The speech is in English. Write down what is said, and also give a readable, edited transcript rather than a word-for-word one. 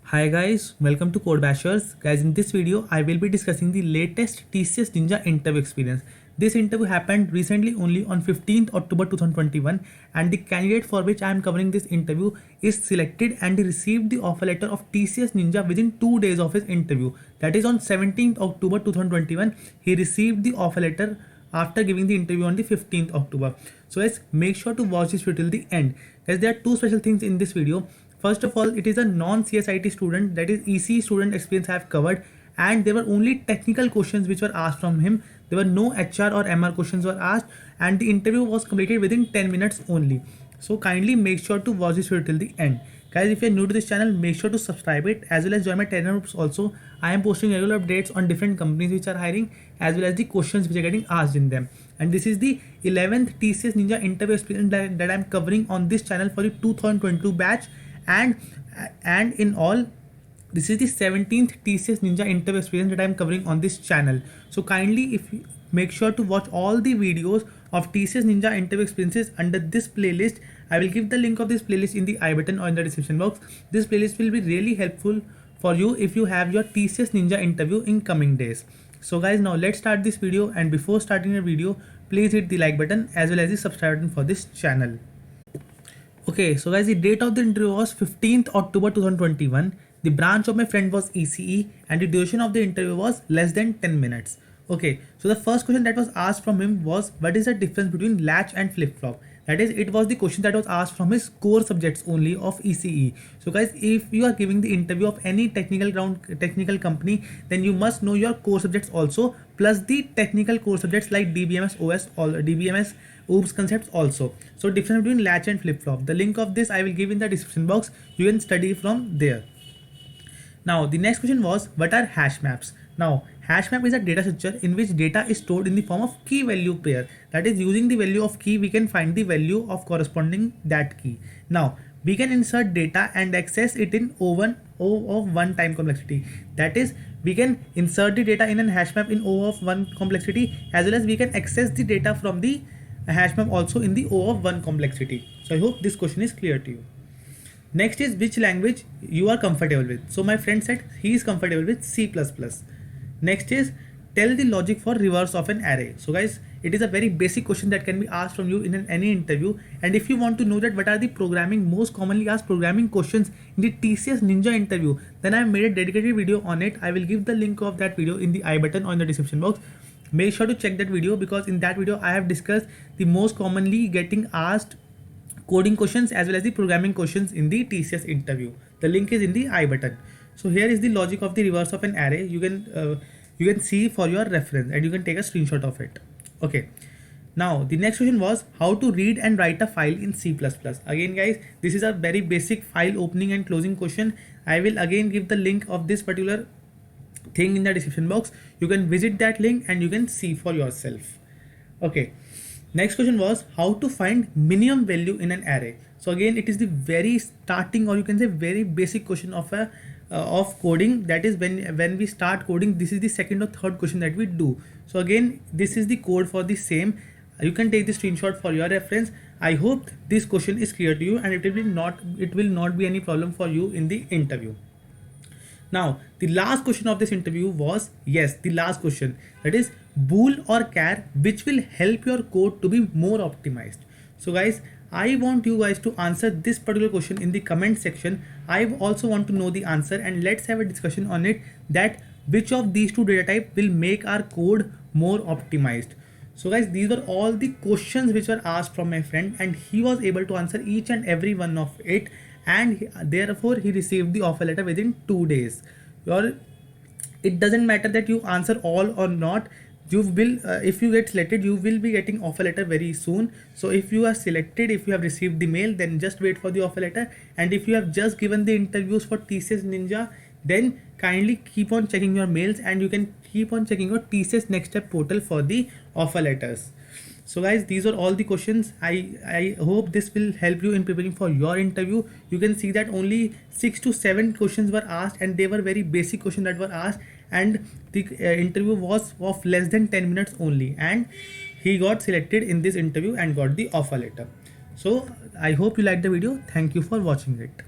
Hi guys, welcome to Code Bashers. Guys, in this video, I will be discussing the latest TCS Ninja interview experience. This interview happened recently only on 15th October 2021 and the candidate for which I am covering this interview is selected and he received the offer letter of TCS Ninja within 2 days of his interview. That is on 17th October 2021, he received the offer letter after giving the interview on the 15th October. So guys, make sure to watch this video till the end. Guys, there are two special things in this video. First of all, it is a non-CSIT student, that is EC student experience I have covered, and there were only technical questions which were asked from him. There were no HR or MR questions were asked, and the interview was completed within 10 minutes only. So kindly make sure to watch this video till the end. Guys, if you are new to this channel, make sure to subscribe it as well as join my Telegram groups also. I am posting regular updates on different companies which are hiring as well as the questions which are getting asked in them. And this is the 11th TCS Ninja interview experience that I am covering on this channel for the 2022 batch. And in all, this is the 17th TCS Ninja interview experience that I am covering on this channel. So kindly, if you make sure to watch all the videos of TCS Ninja interview experiences under this playlist. I will give the link of this playlist in the I button or in the description box. This playlist will be really helpful for you if you have your TCS Ninja interview in coming days. So guys, now let's start this video, and before starting the video, please hit the like button as well as the subscribe button for this channel. Okay, so guys, the date of the interview was 15th October 2021. The branch of my friend was ECE and the duration of the interview was less than 10 minutes. Okay, so the first question that was asked from him was, what is the difference between latch and flip-flop? That is, it was the question that was asked from his core subjects only of ECE. So guys, if you are giving the interview of any technical company, then you must know your core subjects also, plus the technical core subjects like DBMS OS or DBMS OOPS concepts also. So difference between latch and flip-flop, the link of this I will give in the description box. You can study from there. Now the next question was, what are hash maps? Now hash map is a data structure in which data is stored in the form of key value pair. That is, using the value of key we can find the value of corresponding that key. Now we can insert data and access it in O of 1 time complexity. That is, we can insert the data in a hash map in O of 1 complexity, as well as we can access the data from the hash map also in the O of 1 complexity. So I hope this question is clear to you. Next is, which language you are comfortable with? So my friend said he is comfortable with C++. Next is, tell the logic for reverse of an array. So guys, it is a very basic question that can be asked from you in any interview. And if you want to know that what are the most commonly asked programming questions in the TCS Ninja interview, then I have made a dedicated video on it. I will give the link of that video in the I button or in the description box. Make sure to check that video, because in that video I have discussed the most commonly getting asked coding questions as well as the programming questions in the TCS interview. The link is in the I button. So here is the logic of the reverse of an array. You can see for your reference and you can take a screenshot of it. Okay. Now the next question was, how to read and write a file in C++. Again guys, this is a very basic file opening and closing question. I will again give the link of this particular thing in the description box. You can visit that link and you can see for yourself. Okay. Next question was, how to find minimum value in an array. So again, it is the very starting, or you can say very basic question of coding. That is, when we start coding, this is the second or third question that we do. So again, this is the code for the same. You can take the screenshot for your reference. I hope this question is clear to you and it will not be any problem for you in the interview. Now the last question of this interview was, yes, the last question, that is, bool or char which will help your code to be more optimized. So guys, I want you guys to answer this particular question in the comment section. I also want to know the answer, and let's have a discussion on it, that which of these two data type will make our code more optimized. So guys, these were all the questions which were asked from my friend, and he was able to answer each and every one of it, and therefore he received the offer letter within 2 days. It doesn't matter that you answer all or not. You will if you get selected, you will be getting offer letter very soon. So if you are selected, if you have received the mail, then just wait for the offer letter. And if you have just given the interviews for TCS Ninja, then kindly keep on checking your mails, and you can keep on checking your TCS Next Step portal for the offer letters. So guys, these are all the questions. I hope this will help you in preparing for your interview. You can see that only 6 to 7 questions were asked, and they were very basic questions that were asked, and the interview was of less than 10 minutes only, and he got selected in this interview and got the offer letter. So I hope you liked the video. Thank you for watching it.